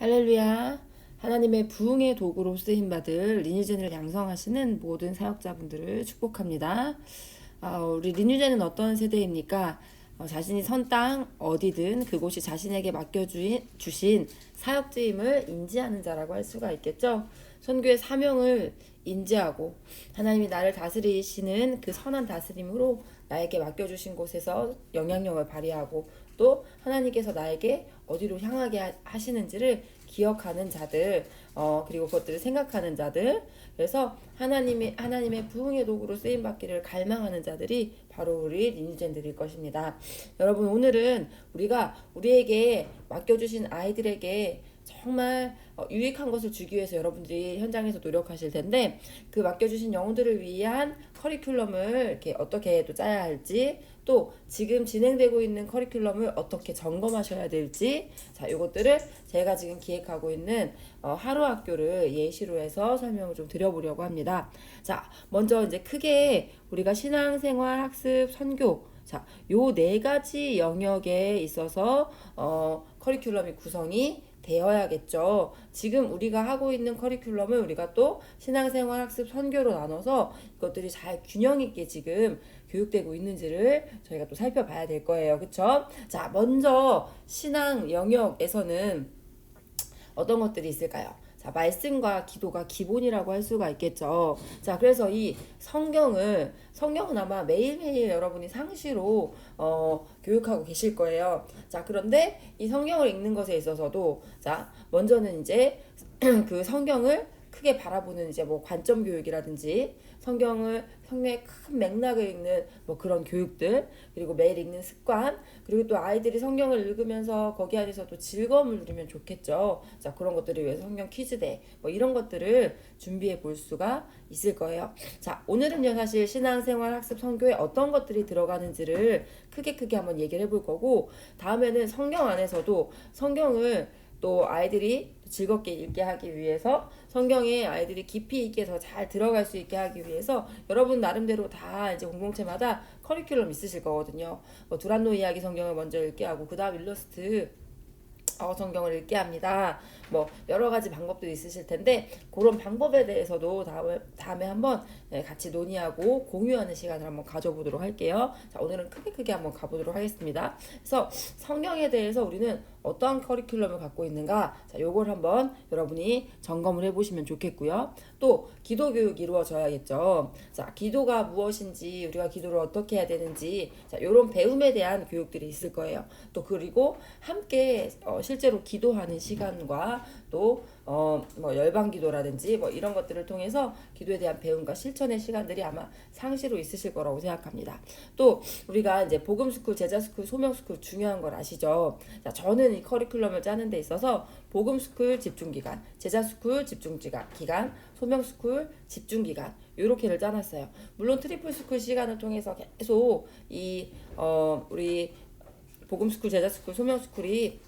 할렐루야. 하나님의 부흥의 도구로 쓰임받을 리니젠을 양성하시는 모든 사역자분들을 축복합니다. 우리 리니젠은 어떤 세대입니까? 자신이 선 땅 어디든 그곳이 자신에게 맡겨주신 사역지임을 인지하는 자라고 할 수가 있겠죠. 선교의 사명을 인지하고 하나님이 나를 다스리시는 그 선한 다스림으로 나에게 맡겨주신 곳에서 영향력을 발휘하고 또 하나님께서 나에게 어디로 향하게 하시는지를 기억하는 자들, 그리고 그것들을 생각하는 자들, 그래서 하나님의 부흥의 도구로 쓰임 받기를 갈망하는 자들이 바로 우리 리니젠들일 것입니다. 여러분, 오늘은 우리가 우리에게 맡겨주신 아이들에게 정말 유익한 것을 주기 위해서 여러분들이 현장에서 노력하실 텐데, 그 맡겨주신 영혼들을 위한 커리큘럼을 이렇게 어떻게 또 짜야 할지, 또 지금 진행되고 있는 커리큘럼을 어떻게 점검하셔야 될지, 자, 이것들을 제가 지금 기획하고 있는 하루 학교를 예시로 해서 설명을 좀 드려보려고 합니다. 자, 먼저 이제 크게 우리가 신앙생활, 학습, 선교, 자, 요 네 가지 영역에 있어서 커리큘럼이 구성이 되어야겠죠. 지금 우리가 하고 있는 커리큘럼을 우리가 또 신앙생활, 학습, 선교로 나눠서 이것들이 잘 균형 있게 지금 교육되고 있는지를 저희가 또 살펴봐야 될 거예요. 그쵸? 자, 먼저 신앙 영역에서는 어떤 것들이 있을까요? 자, 말씀과 기도가 기본이라고 할 수가 있겠죠. 자, 그래서 이 성경은 아마 매일매일 여러분이 상시로 교육하고 계실 거예요. 자, 그런데 이 성경을 읽는 것에 있어서도, 자, 먼저는 이제 그 성경을 크게 바라보는 이제 뭐 관점 교육이라든지 성경의 큰 맥락을 읽는 뭐 그런 교육들, 그리고 매일 읽는 습관, 그리고 또 아이들이 성경을 읽으면서 거기 안에서 또 즐거움을 누리면 좋겠죠. 자, 그런 것들을 위해서 성경 퀴즈대 뭐 이런 것들을 준비해 볼 수가 있을 거예요. 자, 오늘은요 사실 신앙생활, 학습, 선교에 어떤 것들이 들어가는지를 크게 한번 얘기를 해볼 거고, 다음에는 성경 안에서도 성경을 또 아이들이 즐겁게 읽게 하기 위해서 성경에 아이들이 깊이 있게 더 잘 들어갈 수 있게 하기 위해서 여러분 나름대로 다 이제 공동체마다 커리큘럼 있으실 거거든요. 뭐 두란노 이야기 성경을 먼저 읽게 하고 그 다음 일러스트 성경을 읽게 합니다. 뭐 여러 가지 방법들이 있으실 텐데 그런 방법에 대해서도 다음에 한번 같이 논의하고 공유하는 시간을 한번 가져보도록 할게요. 자, 오늘은 크게 한번 가보도록 하겠습니다. 그래서 성경에 대해서 우리는 어떠한 커리큘럼을 갖고 있는가, 자, 요걸 한번 여러분이 점검을 해보시면 좋겠고요. 또 기도 교육이 이루어져야겠죠. 자, 기도가 무엇인지, 우리가 기도를 어떻게 해야 되는지, 자, 요런 배움에 대한 교육들이 있을 거예요. 또 그리고 함께 실제로 기도하는 시간과 또 뭐 열방 기도라든지 뭐 이런 것들을 통해서 기도에 대한 배움과 실천의 시간들이 아마 상시로 있으실 거라고 생각합니다. 또 우리가 이제 복음 스쿨, 제자 스쿨, 소명 스쿨 중요한 걸 아시죠? 자, 저는 이 커리큘럼을 짜는 데 있어서 복음 스쿨 집중 기간, 제자 스쿨 집중 기간, 소명 스쿨 집중 기간 요렇게를 짜놨어요. 물론 트리플 스쿨 시간을 통해서 계속 이 우리 복음 스쿨, 제자 스쿨, 소명 스쿨이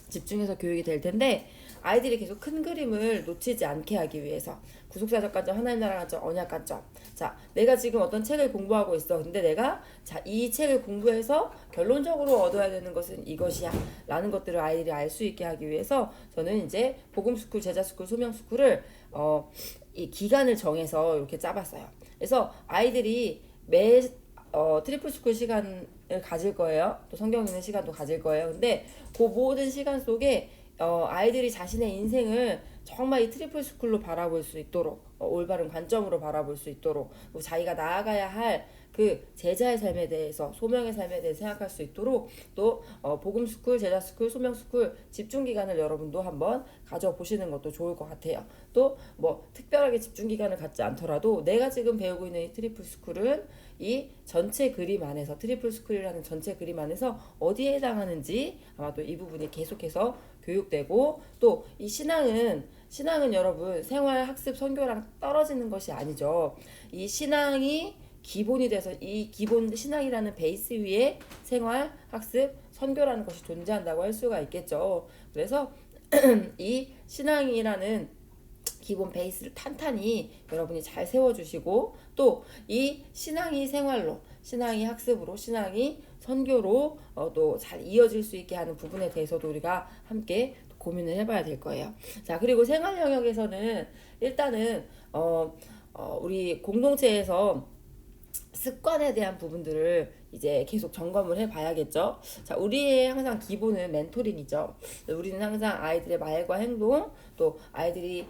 집중해서 교육이 될 텐데, 아이들이 계속 큰 그림을 놓치지 않게 하기 위해서 구속사적 관점, 하나님 나라 관점, 언약 관점. 자, 내가 지금 어떤 책을 공부하고 있어. 근데 내가 이 책을 공부해서 결론적으로 얻어야 되는 것은 이것이야 라는 것들을 아이들이 알 수 있게 하기 위해서 저는 이제 복음스쿨, 제자스쿨, 소명스쿨을 이 기간을 정해서 이렇게 짜봤어요. 그래서 아이들이 트리플 스쿨 시간을 가질 거예요. 또 성경 읽는 시간도 가질 거예요. 근데 그 모든 시간 속에 아이들이 자신의 인생을 정말 이 트리플 스쿨로 바라볼 수 있도록, 올바른 관점으로 바라볼 수 있도록, 자기가 나아가야 할 그 제자의 삶에 대해서, 소명의 삶에 대해서 생각할 수 있도록, 또 복음 스쿨, 제자 스쿨, 소명 스쿨 집중 기간을 여러분도 한번 가져보시는 것도 좋을 것 같아요. 또 뭐 특별하게 집중 기간을 갖지 않더라도 내가 지금 배우고 있는 이 트리플 스쿨은 이 전체 그림 안에서, 트리플 스쿨이라는 전체 그림 안에서 어디에 해당하는지 아마 또 이 부분이 계속해서 교육되고, 또 이 신앙은 여러분 생활, 학습, 선교랑 떨어지는 것이 아니죠. 이 신앙이 기본이 돼서 이 기본 신앙이라는 베이스 위에 생활, 학습, 선교라는 것이 존재한다고 할 수가 있겠죠. 그래서 이 신앙이라는 기본 베이스를 탄탄히 여러분이 잘 세워주시고, 또 이 신앙이 생활로, 신앙이 학습으로, 신앙이 선교로 또 잘 이어질 수 있게 하는 부분에 대해서도 우리가 함께 고민을 해봐야 될 거예요. 자, 그리고 생활 영역에서는 일단은 우리 공동체에서 습관에 대한 부분들을 이제 계속 점검을 해봐야겠죠. 자, 우리의 항상 기본은 멘토링이죠. 우리는 항상 아이들의 말과 행동, 또 아이들이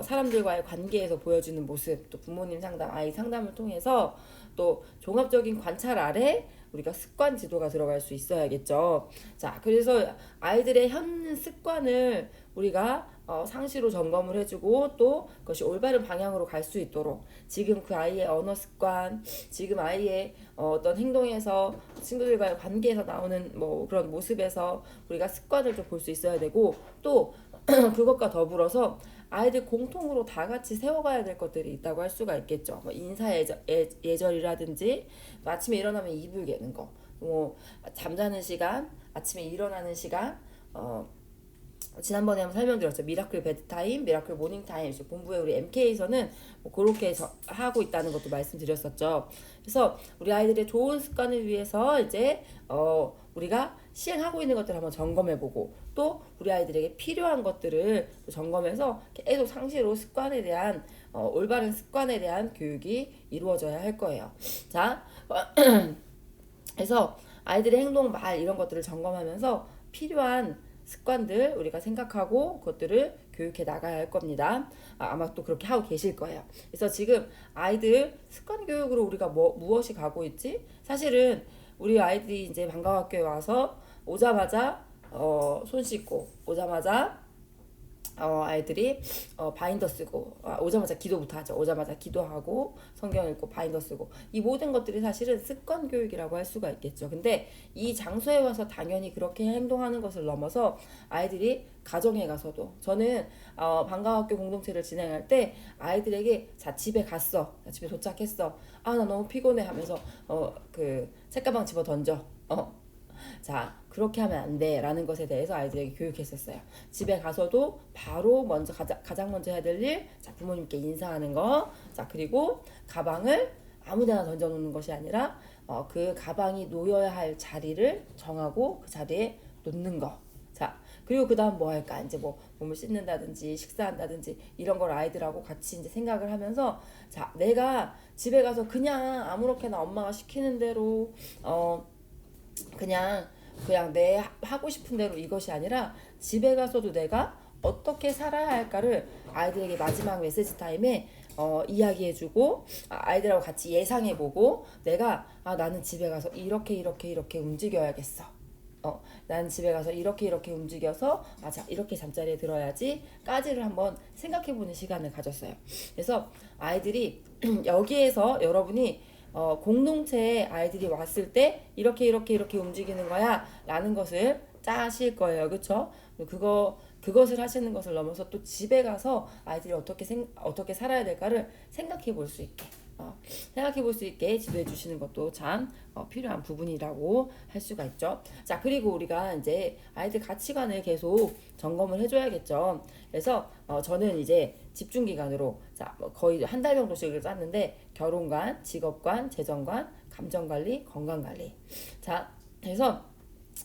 사람들과의 관계에서 보여주는 모습, 또 부모님 상담, 아이 상담을 통해서 또 종합적인 관찰 아래 우리가 습관 지도가 들어갈 수 있어야겠죠. 자, 그래서 아이들의 현 습관을 우리가 상시로 점검을 해주고 또 그것이 올바른 방향으로 갈 수 있도록 지금 그 아이의 언어 습관, 지금 아이의 어떤 행동에서 친구들과의 관계에서 나오는 뭐 그런 모습에서 우리가 습관을 좀 볼 수 있어야 되고 또 그것과 더불어서 아이들 공통으로 다 같이 세워가야 될 것들이 있다고 할 수가 있겠죠. 뭐 인사 예절이라든지 아침에 일어나면 이불 개는 거, 뭐 잠자는 시간, 아침에 일어나는 시간, 지난번에 한번 설명드렸죠. 미라클 베드타임, 미라클 모닝타임. 본부에 우리 MK에서는 뭐 그렇게 하고 있다는 것도 말씀드렸었죠. 그래서 우리 아이들의 좋은 습관을 위해서 이제 우리가 시행하고 있는 것들을 한번 점검해보고 또 우리 아이들에게 필요한 것들을 점검해서 계속 상시로 습관에 대한 올바른 습관에 대한 교육이 이루어져야 할 거예요. 자, 그래서 아이들의 행동, 말 이런 것들을 점검하면서 필요한 습관들 우리가 생각하고 그것들을 교육해 나가야 할 겁니다. 아마 또 그렇게 하고 계실 거예요. 그래서 지금 아이들 습관 교육으로 우리가 무엇이 가고 있지? 사실은 우리 아이들이 이제 방과학교에 와서 오자마자 손 씻고 오자마자 아이들이 바인더 쓰고 오자마자 기도부터 하죠. 오자마자 기도하고 성경 읽고 바인더 쓰고 이 모든 것들이 사실은 습관 교육이라고 할 수가 있겠죠. 근데 이 장소에 와서 당연히 그렇게 행동하는 것을 넘어서 아이들이 가정에 가서도 저는 방과학교 공동체를 진행할 때 아이들에게 자 집에 갔어, 자, 집에 도착했어, 아 나 너무 피곤해 하면서 그 책가방 집어 던져. 자, 그렇게 하면 안 돼 라는 것에 대해서 아이들에게 교육했었어요. 집에 가서도 바로 먼저 가장 먼저 해야 될 일, 자, 부모님께 인사하는 거, 자, 그리고 가방을 아무데나 던져놓는 것이 아니라 그 가방이 놓여야 할 자리를 정하고 그 자리에 놓는 거. 자, 그리고 그 다음 뭐 할까? 이제 뭐 몸을 씻는다든지 식사한다든지 이런 걸 아이들하고 같이 이제 생각을 하면서 자, 내가 집에 가서 그냥 아무렇게나 엄마가 시키는 대로 그냥 내 하고 싶은 대로 이것이 아니라 집에 가서도 내가 어떻게 살아야 할까를 아이들에게 마지막 메시지 타임에 이야기해주고 아이들하고 같이 예상해보고 내가 나는 집에 가서 이렇게 움직여야겠어. 나는 집에 가서 이렇게 움직여서 자 이렇게 잠자리에 들어야지 까지를 한번 생각해보는 시간을 가졌어요. 그래서 아이들이 여기에서 여러분이 공동체에 아이들이 왔을 때 이렇게 움직이는 거야 라는 것을 짜실 거예요. 그쵸? 그것을 하시는 것을 넘어서 또 집에 가서 아이들이 어떻게 살아야 될까를 생각해 볼 수 있게 생각해 볼 수 있게 지도해 주시는 것도 참 필요한 부분이라고 할 수가 있죠. 자, 그리고 우리가 이제 아이들 가치관을 계속 점검을 해줘야겠죠. 그래서 저는 이제 집중 기간으로 거의 한 달 정도씩을 짰는데 결혼관, 직업관, 재정관, 감정관리, 건강관리. 자, 그래서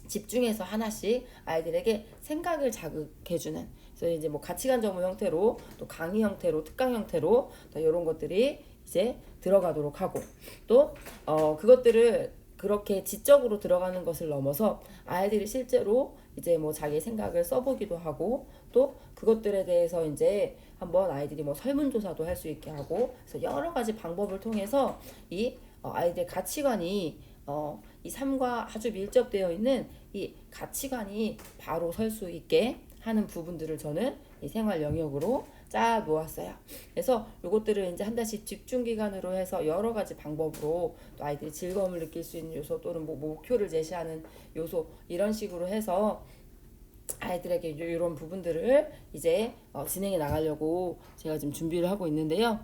집중해서 하나씩 아이들에게 생각을 자극해주는 그래서 이제 뭐 가치관 점호 형태로 또 강의 형태로 특강 형태로 이런 것들이 이제 들어가도록 하고 또 그것들을 그렇게 지적으로 들어가는 것을 넘어서 아이들이 실제로 이제 뭐 자기 생각을 써보기도 하고 또 그것들에 대해서 이제 한번 아이들이 뭐 설문조사도 할 수 있게 하고 그래서 여러 가지 방법을 통해서 이 아이들 가치관이 이 삶과 아주 밀접되어 있는 이 가치관이 바로 설 수 있게 하는 부분들을 저는 이 생활 영역으로 짜 놓았어요. 그래서 요것들을 이제 한 달씩 집중 기간으로 해서 여러 가지 방법으로 또 아이들이 즐거움을 느낄 수 있는 요소 또는 뭐 목표를 제시하는 요소 이런 식으로 해서 아이들에게 이런 부분들을 이제 진행해 나가려고 제가 지금 준비를 하고 있는데요.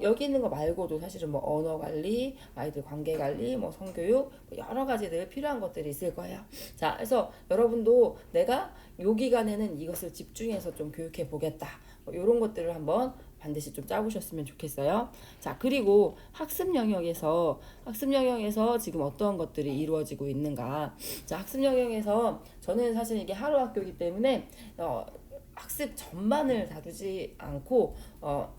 여기 있는 거 말고도 사실은 뭐 언어 관리, 아이들 관계 관리, 뭐 성교육 여러 가지들 필요한 것들이 있을 거예요. 자, 그래서 여러분도 내가 요 기간에는 이것을 집중해서 좀 교육해 보겠다. 이런 것들을 한번 반드시 좀 짜보셨으면 좋겠어요. 자, 그리고 학습 영역에서 지금 어떤 것들이 이루어지고 있는가. 자, 학습 영역에서 저는 사실 이게 하루 학교이기 때문에 학습 전반을 다루지 않고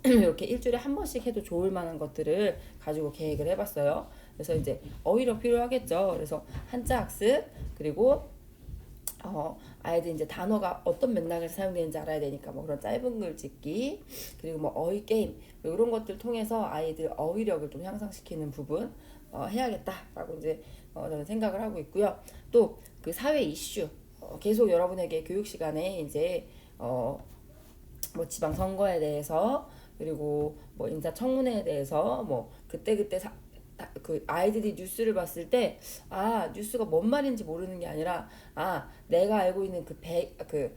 이렇게 일주일에 한 번씩 해도 좋을 만한 것들을 가지고 계획을 해봤어요. 그래서 이제 어휘력 필요하겠죠. 그래서 한자 학습, 그리고 아이들 이제 단어가 어떤 맥락에서 사용되는지 알아야 되니까 뭐 그런 짧은 글 짓기, 그리고 뭐 어휘 게임, 뭐 이런 것들 통해서 아이들 어휘력을 좀 향상시키는 부분 해야겠다라고 이제 저는 생각을 하고 있고요. 또 그 사회 이슈 계속 여러분에게 교육 시간에 이제 뭐 지방 선거에 대해서, 그리고 뭐 인사청문회에 대해서 뭐 그때그때 그 아이들이 뉴스를 봤을 때 뉴스가 뭔 말인지 모르는 게 아니라 내가 알고 있는 그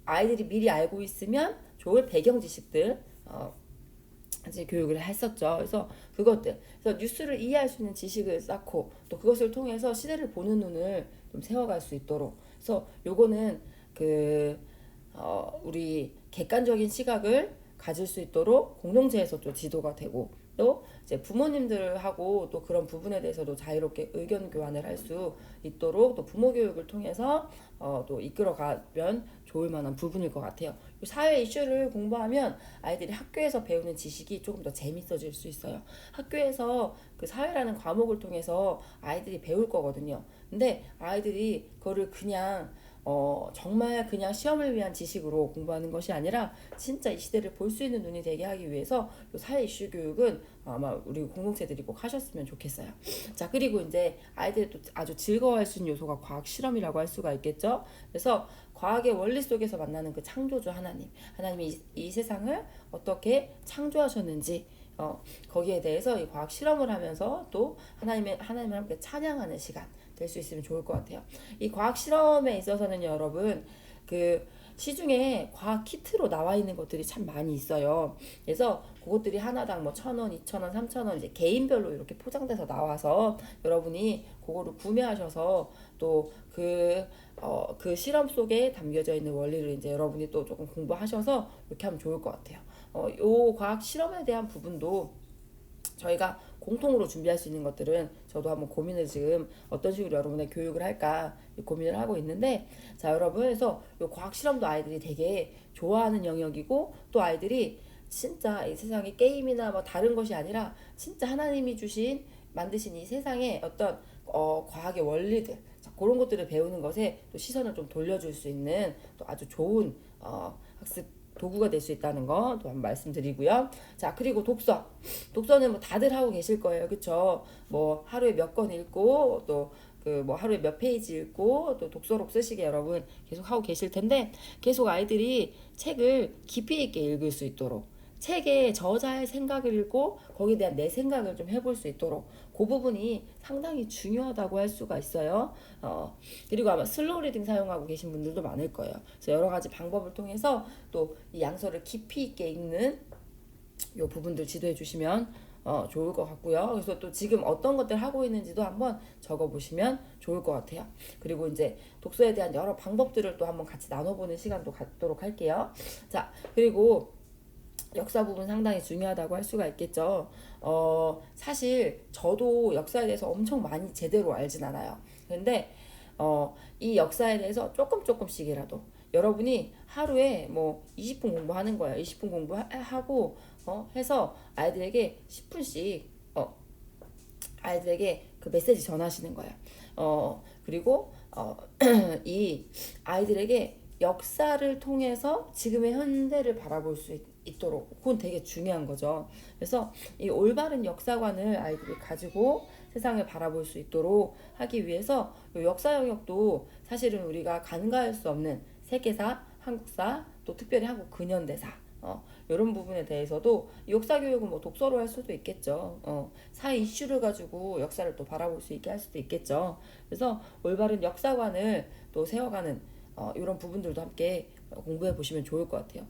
아이들이 미리 알고 있으면 좋을 배경 지식들 이제 교육을 했었죠. 그래서 그래서 뉴스를 이해할 수 있는 지식을 쌓고 또 그것을 통해서 시대를 보는 눈을 좀 세워갈 수 있도록. 그래서 요거는 우리 객관적인 시각을 가질 수 있도록 공동체에서 또 지도가 되고, 또 이제 부모님들하고 또 그런 부분에 대해서도 자유롭게 의견 교환을 할 수 있도록 또 부모 교육을 통해서 또 이끌어가면 좋을 만한 부분일 것 같아요. 사회 이슈를 공부하면 아이들이 학교에서 배우는 지식이 조금 더 재밌어질 수 있어요. 학교에서 그 사회라는 과목을 통해서 아이들이 배울 거거든요. 근데 아이들이 그거를 그냥 정말 그냥 시험을 위한 지식으로 공부하는 것이 아니라 진짜 이 시대를 볼 수 있는 눈이 되게 하기 위해서 사회 이슈 교육은 아마 우리 공동체들이 꼭 하셨으면 좋겠어요. 자, 그리고 이제 아이들이 또 아주 즐거워할 수 있는 요소가 과학 실험이라고 할 수가 있겠죠. 그래서 과학의 원리 속에서 만나는 그 창조주 하나님이 이 세상을 어떻게 창조하셨는지 거기에 대해서 이 과학 실험을 하면서 또 하나님을 함께 찬양하는 시간 될 수 있으면 좋을 것 같아요. 이 과학 실험에 있어서는 여러분 그 시중에 과학 키트로 나와 있는 것들이 참 많이 있어요. 그래서 그것들이 하나당 뭐 1,000원, 2,000원, 3,000원 이제 개인별로 이렇게 포장돼서 나와서 여러분이 그거를 구매하셔서 또 그 실험 속에 담겨져 있는 원리를 이제 여러분이 또 조금 공부하셔서 이렇게 하면 좋을 것 같아요. 요 과학 실험에 대한 부분도 저희가 공통으로 준비할 수 있는 것들은 저도 한번 고민을 지금 어떤 식으로 여러분의 교육을 할까 고민을 하고 있는데, 자, 여러분, 그래서 요 과학 실험도 아이들이 되게 좋아하는 영역이고, 또 아이들이 진짜 이 세상에 게임이나 뭐 다른 것이 아니라 진짜 하나님이 만드신 이 세상에 어떤 과학의 원리들, 자, 그런 것들을 배우는 것에 또 시선을 좀 돌려줄 수 있는 또 아주 좋은 학습 도구가 될 수 있다는 거 또 한번 말씀드리고요. 자, 그리고 독서는 뭐 다들 하고 계실 거예요, 그쵸? 뭐 하루에 몇 권 읽고 또 그 뭐 하루에 몇 페이지 읽고 또 독서록 쓰시게 여러분 계속 하고 계실 텐데, 계속 아이들이 책을 깊이 있게 읽을 수 있도록, 책의 저자의 생각을 읽고 거기에 대한 내 생각을 좀 해볼 수 있도록 그 부분이 상당히 중요하다고 할 수가 있어요. 그리고 아마 슬로우 리딩 사용하고 계신 분들도 많을 거예요. 그래서 여러 가지 방법을 통해서 또 이 양서를 깊이 있게 읽는 요 부분들 지도해 주시면 좋을 것 같고요. 그래서 또 지금 어떤 것들 하고 있는지도 한번 적어 보시면 좋을 것 같아요. 그리고 이제 독서에 대한 여러 방법들을 또 한번 같이 나눠보는 시간도 갖도록 할게요. 자, 그리고 역사 부분 상당히 중요하다고 할 수가 있겠죠. 사실 저도 역사에 대해서 엄청 많이 제대로 알진 않아요. 근데 이 역사에 대해서 조금씩이라도 여러분이 하루에 뭐 20분 공부하는 거예요. 20분 공부하고 해서 아이들에게 10분씩 아이들에게 그 메시지 전하시는 거예요. 그리고 이 아이들에게 역사를 통해서 지금의 현대를 바라볼 수 있도록, 그건 되게 중요한 거죠. 그래서 이 올바른 역사관을 아이들이 가지고 세상을 바라볼 수 있도록 하기 위해서 이 역사 영역도 사실은 우리가 간과할 수 없는 세계사, 한국사, 또 특별히 한국 근현대사 이런 부분에 대해서도 역사 교육은 뭐 독서로 할 수도 있겠죠. 사회 이슈를 가지고 역사를 또 바라볼 수 있게 할 수도 있겠죠. 그래서 올바른 역사관을 또 세워가는 이런 부분들도 함께 공부해 보시면 좋을 것 같아요.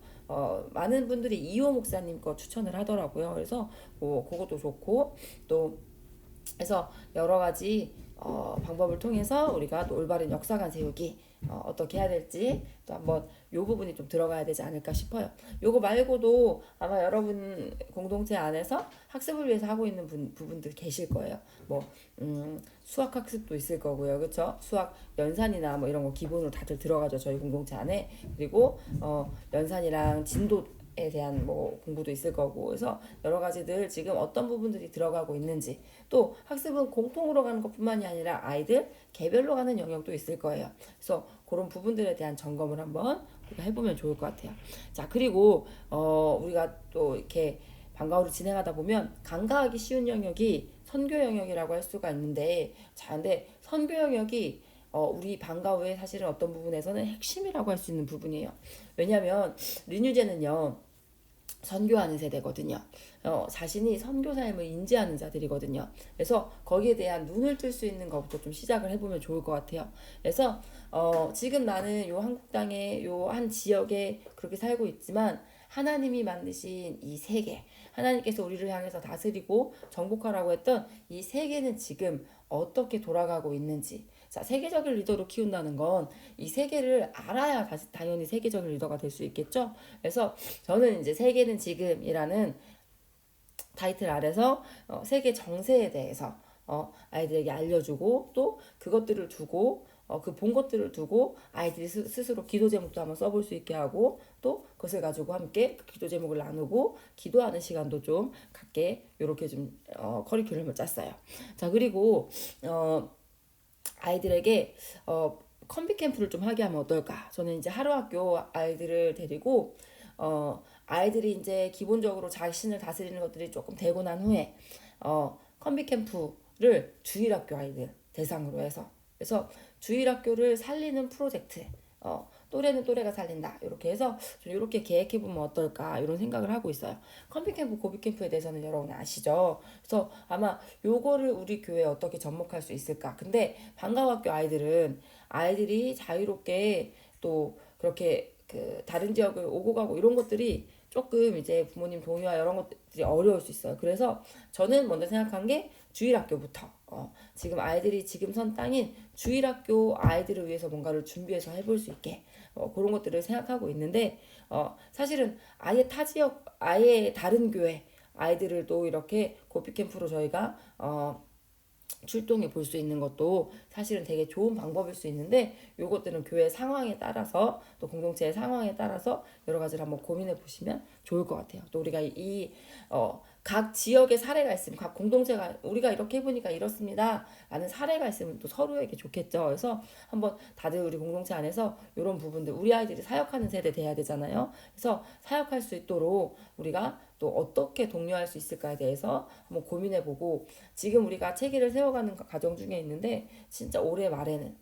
많은 분들이 이호 목사님 거 추천을 하더라고요. 그래서 그것도 좋고, 또 그래서 여러 가지 방법을 통해서 우리가 또 올바른 역사관 세우기 어떻게 해야 될지 또 한번 요 부분이 좀 들어가야 되지 않을까 싶어요. 요거 말고도 아마 여러분 공동체 안에서 학습을 위해서 하고 있는 부분들 계실 거예요. 뭐 수학 학습도 있을 거고요, 그렇죠? 수학 연산이나 뭐 이런 거 기본으로 다들 들어가죠, 저희 공동체 안에. 그리고 연산이랑 진도에 대한 뭐 공부도 있을 거고, 그래서 여러 가지들 지금 어떤 부분들이 들어가고 있는지, 또 학습은 공통으로 가는 것뿐만이 아니라 아이들 개별로 가는 영역도 있을 거예요. 그래서 그런 부분들에 대한 점검을 한번 우리가 해보면 좋을 것 같아요. 자, 그리고 우리가 또 이렇게 방과후를 진행하다 보면 간과하기 쉬운 영역이 선교 영역이라고 할 수가 있는데, 자, 근데 선교 영역이 우리 방과후의 사실은 어떤 부분에서는 핵심이라고 할 수 있는 부분이에요. 왜냐하면 린유제는요, 선교하는 세대거든요. 자신이 선교 삶을 인지하는 자들이거든요. 그래서 거기에 대한 눈을 뜰 수 있는 것부터 좀 시작을 해보면 좋을 것 같아요. 그래서 지금 나는 요 한국 땅에 요 한 지역에 그렇게 살고 있지만, 하나님이 만드신 이 세계, 하나님께서 우리를 향해서 다스리고 정복하라고 했던 이 세계는 지금 어떻게 돌아가고 있는지. 자, 세계적인 리더로 키운다는 건 이 세계를 알아야 다시 당연히 세계적인 리더가 될 수 있겠죠. 그래서 저는 이제 세계는 지금이라는 타이틀 아래서 세계 정세에 대해서 아이들에게 알려주고, 또 그것들을 두고 그 본 것들을 두고 아이들이 스스로 기도 제목도 한번 써볼 수 있게 하고, 또 그것을 가지고 함께 그 기도 제목을 나누고 기도하는 시간도 좀 갖게, 이렇게 좀 커리큘럼을 짰어요. 자, 그리고 아이들에게 컴비 캠프를 좀 하게 하면 어떨까? 저는 이제 하루 학교 아이들을 데리고 아이들이 이제 기본적으로 자신을 다스리는 것들이 조금 되고 난 후에 컴비 캠프를 주일 학교 아이들 대상으로 해서, 그래서 주일 학교를 살리는 프로젝트, 또래는 또래가 살린다, 이렇게 해서 좀 이렇게 계획해 보면 어떨까, 이런 생각을 하고 있어요. 컴비 캠프, 고비 캠프에 대해서는 여러분 아시죠? 그래서 아마 요거를 우리 교회에 어떻게 접목할 수 있을까. 근데 방과후학교 아이들이 자유롭게 또 그렇게 그 다른 지역을 오고 가고 이런 것들이 조금 이제 부모님 동의와 이런 것들이 어려울 수 있어요. 그래서 저는 먼저 생각한 게 주일학교부터 지금 아이들이 지금 선 땅인 주일학교 아이들을 위해서 뭔가를 준비해서 해볼 수 있게 그런 것들을 생각하고 있는데, 사실은 아예 타 지역, 아예 다른 교회 아이들을 또 이렇게 고피 캠프로 저희가 출동해 볼 수 있는 것도 사실은 되게 좋은 방법일 수 있는데, 요것들은 교회 상황에 따라서 또 공동체의 상황에 따라서 여러 가지를 한번 고민해 보시면 좋을 것 같아요. 또 우리가 각 지역의 사례가 있으면, 각 공동체가 우리가 이렇게 해보니까 이렇습니다 라는 사례가 있으면 또 서로에게 좋겠죠. 그래서 한번 다들 우리 공동체 안에서 이런 부분들, 우리 아이들이 사역하는 세대 돼야 되잖아요. 그래서 사역할 수 있도록 우리가 또 어떻게 독려할 수 있을까에 대해서 한번 고민해보고, 지금 우리가 체계를 세워가는 과정 중에 있는데, 진짜 올해 말에는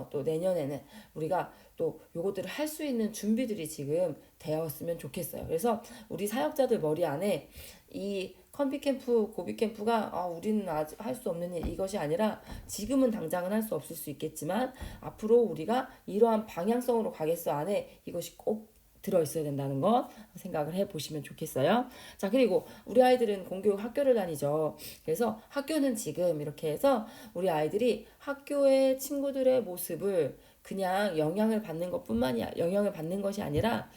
또 내년에는 우리가 또 요것들을 할 수 있는 준비들이 지금 되었으면 좋겠어요. 그래서 우리 사역자들 머리 안에 이 컴비 캠프, 고비 캠프가 우리는 아직 할 수 없는 일, 이것이 아니라, 지금은 당장은 할 수 없을 수 있겠지만 앞으로 우리가 이러한 방향성으로 가겠어 안에 이것이 꼭 들어있어야 된다는 것 생각을 해보시면 좋겠어요. 자, 그리고 우리 아이들은 공교육 학교를 다니죠. 그래서 학교는 지금 이렇게 해서 우리 아이들이 학교의 친구들의 모습을 그냥 영향을 받는 영향을 받는 것이 아니라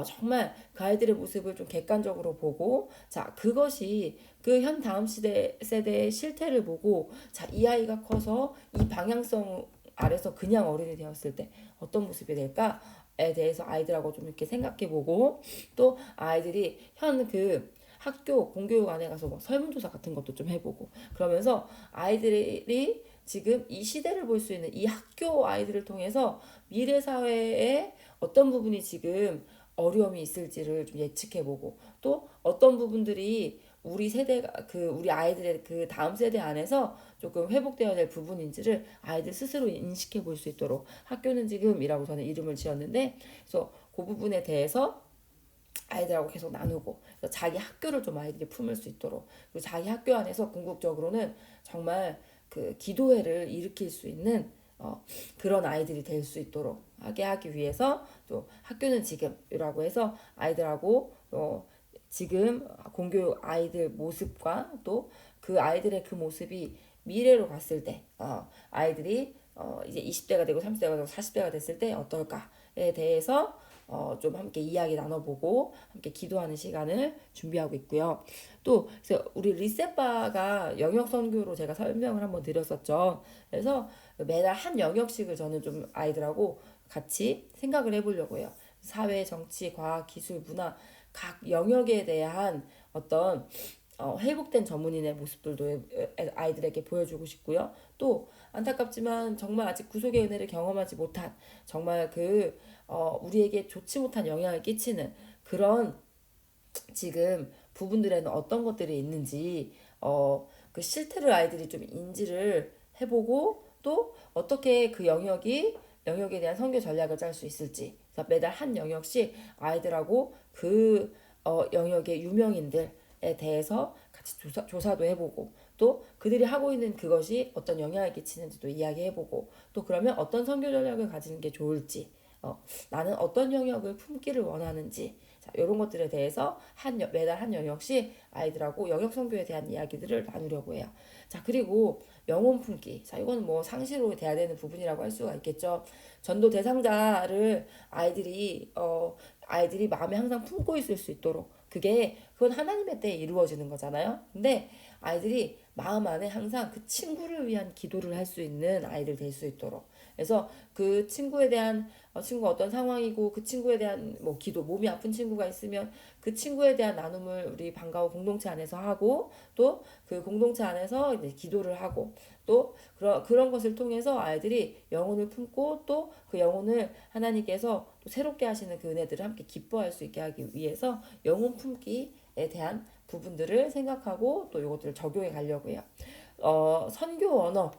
정말 그 아이들의 모습을 좀 객관적으로 보고, 자, 그것이 그 현 다음 세대의 실태를 보고, 자, 이 아이가 커서 이 방향성 아래서 그냥 어른이 되었을 때 어떤 모습이 될까? 에 대해서 아이들하고 좀 이렇게 생각해보고, 또 아이들이 현 그 학교 공교육 안에 가서 뭐 설문조사 같은 것도 좀 해보고, 그러면서 아이들이 지금 이 시대를 볼 수 있는 이 학교 아이들을 통해서 미래 사회에 어떤 부분이 지금 어려움이 있을지를 좀 예측해보고, 또 어떤 부분들이 우리 세대가 우리 아이들의 그 다음 세대 안에서 조금 회복되어야 될 부분인지를 아이들 스스로 인식해 볼 수 있도록, 학교는 지금이라고 저는 이름을 지었는데, 그래서 그 부분에 대해서 아이들하고 계속 나누고, 자기 학교를 좀 아이들이 품을 수 있도록, 그리고 자기 학교 안에서 궁극적으로는 정말 그 기도회를 일으킬 수 있는 그런 아이들이 될 수 있도록 하게 하기 위해서, 또 학교는 지금이라고 해서 아이들하고 지금 공교육 아이들 모습과 또 그 아이들의 그 모습이 미래로 갔을 때 아이들이 이제 20대가 되고 30대가 되고 40대가 됐을 때 어떨까에 대해서 좀 함께 이야기 나눠보고 함께 기도하는 시간을 준비하고 있고요. 또 그래서 우리 리셋바가 영역 선교로 제가 설명을 한번 드렸었죠. 그래서 매달 한 영역씩을 저는 좀 아이들하고 같이 생각을 해보려고 해요. 사회, 정치, 과학, 기술, 문화 각 영역에 대한 어떤 회복된 전문인의 모습들도 아이들에게 보여주고 싶고요. 또 안타깝지만 정말 아직 구속의 은혜를 경험하지 못한 정말 우리에게 좋지 못한 영향을 끼치는 그런 지금 부분들에는 어떤 것들이 있는지 그 실태를 아이들이 좀 인지를 해보고 또 어떻게 그 영역에 대한 선교 전략을 짤 수 있을지 그래서 매달 한 영역씩 아이들하고 영역의 유명인들에 대해서 같이 조사도 해보고 또 그들이 하고 있는 그것이 어떤 영향을 끼치는지도 이야기해보고 또 그러면 어떤 선교 전략을 가지는 게 좋을지 나는 어떤 영역을 품기를 원하는지 자, 이런 것들에 대해서 매달 한 영역씩 아이들하고 영역 선교에 대한 이야기들을 나누려고 해요. 자, 그리고 영혼 품기. 자, 이건 뭐 상시로 돼야 되는 부분이라고 할 수가 있겠죠. 전도 대상자를 아이들이 마음에 항상 품고 있을 수 있도록 그건 하나님의 때에 이루어지는 거잖아요. 근데 아이들이 마음 안에 항상 그 친구를 위한 기도를 할 수 있는 아이들 될 수 있도록 그래서 그 친구에 대한 친구가 어떤 상황이고 그 친구에 대한 뭐 기도 몸이 아픈 친구가 있으면 그 친구에 대한 나눔을 우리 방과후 공동체 안에서 하고 또 그 공동체 안에서 이제 기도를 하고 또 그런 것을 통해서 아이들이 영혼을 품고 또 그 영혼을 하나님께서 또 새롭게 하시는 그 은혜들을 함께 기뻐할 수 있게 하기 위해서 영혼 품기에 대한 부분들을 생각하고 또 이것들을 적용해 가려고 해요. 선교 언어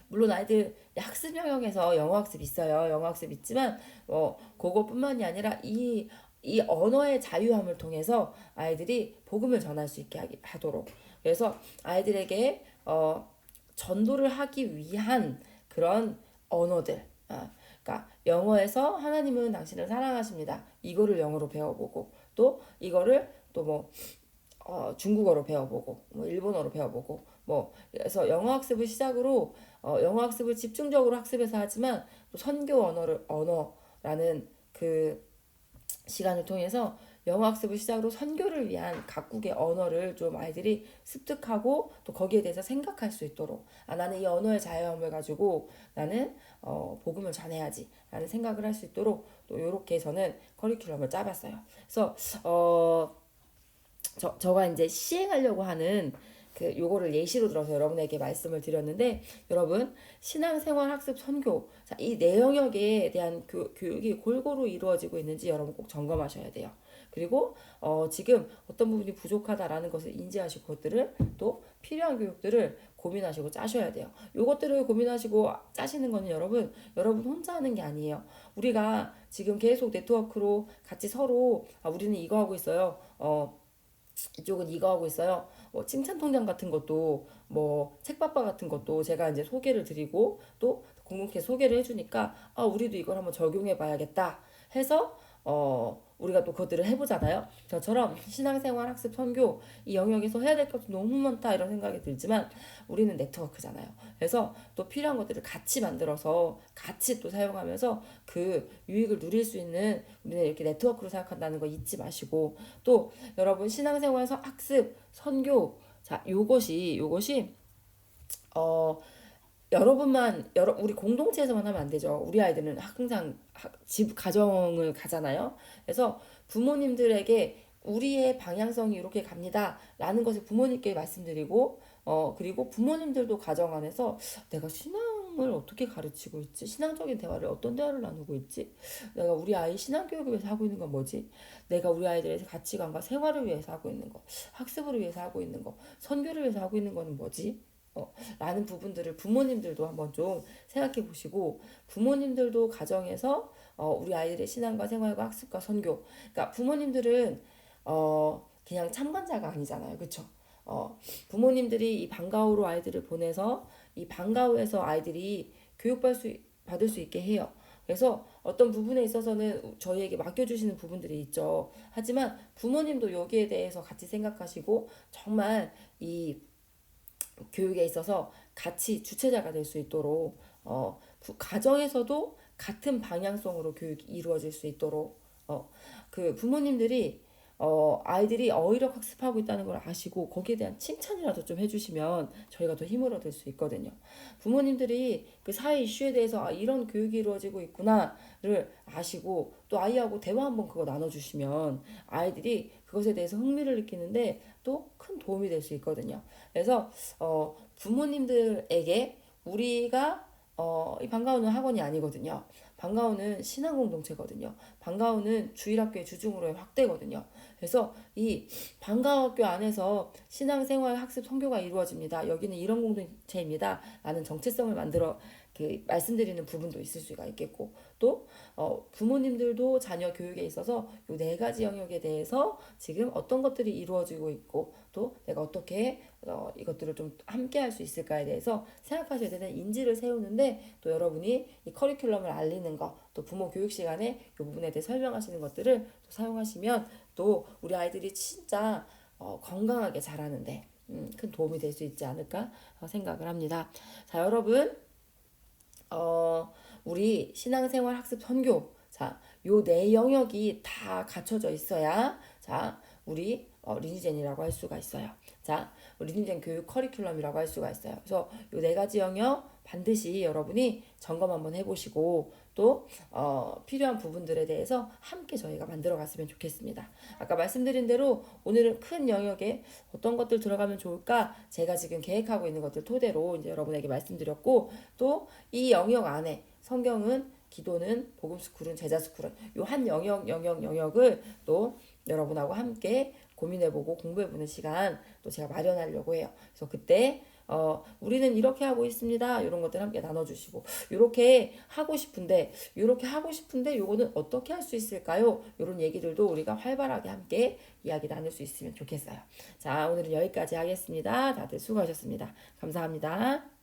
물론 아이들 학습 영역에서 영어 학습 있어요. 영어 학습 있지만 그것뿐만이 아니라 이 언어의 자유함을 통해서 아이들이 복음을 전할 수 있게 하도록 그래서 아이들에게 전도를 하기 위한 그런 언어들 그러니까 영어에서 하나님은 당신을 사랑하십니다. 이거를 영어로 배워보고 또 이거를 또 중국어로 배워보고 뭐 일본어로 배워보고 뭐 그래서 영어 학습을 시작으로 영어 학습을 집중적으로 학습해서 하지만 또 선교 언어라는 그 시간을 통해서 영어 학습을 시작으로 선교를 위한 각국의 언어를 좀 아이들이 습득하고 또 거기에 대해서 생각할 수 있도록 나는 이 언어의 자유함을 가지고 나는 복음을 전해야지 라는 생각을 할 수 있도록 또 이렇게 저는 커리큘럼을 짜봤어요. 그래서 저가 이제 시행하려고 하는 요거를 예시로 들어서 여러분에게 말씀을 드렸는데 여러분 신앙생활 학습 선교 자, 이 내영역에 대한 교육이 골고루 이루어지고 있는지 여러분 꼭 점검하셔야 돼요. 그리고 지금 어떤 부분이 부족하다라는 것을 인지하시고 그것들을 또 필요한 교육들을 고민하시고 짜셔야 돼요. 요것들을 고민하시고 짜시는 거는 여러분 혼자 하는 게 아니에요. 우리가 지금 계속 네트워크로 같이 서로 우리는 이거 하고 있어요. 이쪽은 이거 하고 있어요. 칭찬 통장 같은 것도 책바빠 같은 것도 제가 이제 소개를 드리고 또 공동체 소개를 해주니까 우리도 이걸 한번 적용해 봐야겠다 해서 우리가 또 그것들을 해보잖아요. 저처럼 신앙생활 학습 선교 이 영역에서 해야 될 것도 너무 많다 이런 생각이 들지만 우리는 네트워크잖아요. 그래서 또 필요한 것들을 같이 만들어서 같이 또 사용하면서 그 유익을 누릴 수 있는 우리는 이렇게 네트워크로 생각한다는 거 잊지 마시고 또 여러분 신앙생활에서 학습 선교 자 요것이 우리 공동체에서만 하면 안 되죠. 우리 아이들은 항상 집 가정을 가잖아요. 그래서 부모님들에게 우리의 방향성이 이렇게 갑니다. 라는 것을 부모님께 말씀드리고, 그리고 부모님들도 가정 안에서 내가 신앙을 어떻게 가르치고 있지? 신앙적인 대화를 어떤 대화를 나누고 있지? 내가 우리 아이 신앙교육을 위해서 하고 있는 건 뭐지? 내가 우리 아이들의 가치관과 생활을 위해서 하고 있는 거, 학습을 위해서 하고 있는 거, 선교를 위해서 하고 있는 거는 뭐지? 라는 부분들을 부모님들도 한번 좀 생각해 보시고 부모님들도 가정에서 우리 아이들의 신앙과 생활과 학습과 선교 그러니까 부모님들은 그냥 참관자가 아니잖아요. 그쵸? 부모님들이 이 방과후로 아이들을 보내서 이 방과후에서 아이들이 받을 수 있게 해요. 그래서 어떤 부분에 있어서는 저희에게 맡겨주시는 부분들이 있죠. 하지만 부모님도 여기에 대해서 같이 생각하시고 정말 이 교육에 있어서 같이 주체자가 될 수 있도록 가정에서도 같은 방향성으로 교육이 이루어질 수 있도록 그 부모님들이 아이들이 어휘력 학습하고 있다는 걸 아시고 거기에 대한 칭찬이라도 좀 해주시면 저희가 더 힘을 얻을 수 있거든요. 부모님들이 그 사회 이슈에 대해서 이런 교육이 이루어지고 있구나를 아시고 또 아이하고 대화 한번 그거 나눠주시면 아이들이 그것에 대해서 흥미를 느끼는데 또 큰 도움이 될 수 있거든요. 그래서 부모님들에게 우리가 이 방과후는 학원이 아니거든요. 방과후는 신앙 공동체거든요. 방과후는 주일학교의 주중으로의 확대거든요. 그래서 이 방과학교 안에서 신앙생활 학습 선교가 이루어집니다. 여기는 이런 공동체입니다. 라는 정체성을 만들어 말씀드리는 부분도 있을 수가 있겠고 또 부모님들도 자녀 교육에 있어서 이 네 가지 영역에 대해서 지금 어떤 것들이 이루어지고 있고 또 내가 어떻게 이것들을 좀 함께 할 수 있을까에 대해서 생각하셔야 되는 인지를 세우는데 또 여러분이 이 커리큘럼을 알리는 거 또 부모 교육 시간에 이 부분에 대해 설명하시는 것들을 또 사용하시면 또 우리 아이들이 진짜 건강하게 자라는데 큰 도움이 될 수 있지 않을까 생각을 합니다. 자, 여러분 우리 신앙생활 학습 선교 자, 요 네 영역이 다 갖춰져 있어야 자, 우리 리니젠이라고 할 수가 있어요. 자, 리니젠 교육 커리큘럼이라고 할 수가 있어요. 그래서 요 네 가지 영역 반드시 여러분이 점검 한번 해보시고 또 필요한 부분들에 대해서 함께 저희가 만들어 갔으면 좋겠습니다. 아까 말씀드린 대로 오늘은 큰 영역에 어떤 것들 들어가면 좋을까 제가 지금 계획하고 있는 것들 토대로 이제 여러분에게 말씀드렸고 또 이 영역 안에 성경은 기도는 복음스쿨은 제자스쿨은 요 한 영역을 또 여러분하고 함께 고민해보고 공부해보는 시간 또 제가 마련하려고 해요. 그래서 그때 우리는 이렇게 하고 있습니다. 이런 것들 함께 나눠주시고 이렇게 하고 싶은데 요거는 어떻게 할 수 있을까요? 이런 얘기들도 우리가 활발하게 함께 이야기 나눌 수 있으면 좋겠어요. 자, 오늘은 여기까지 하겠습니다. 다들 수고하셨습니다. 감사합니다.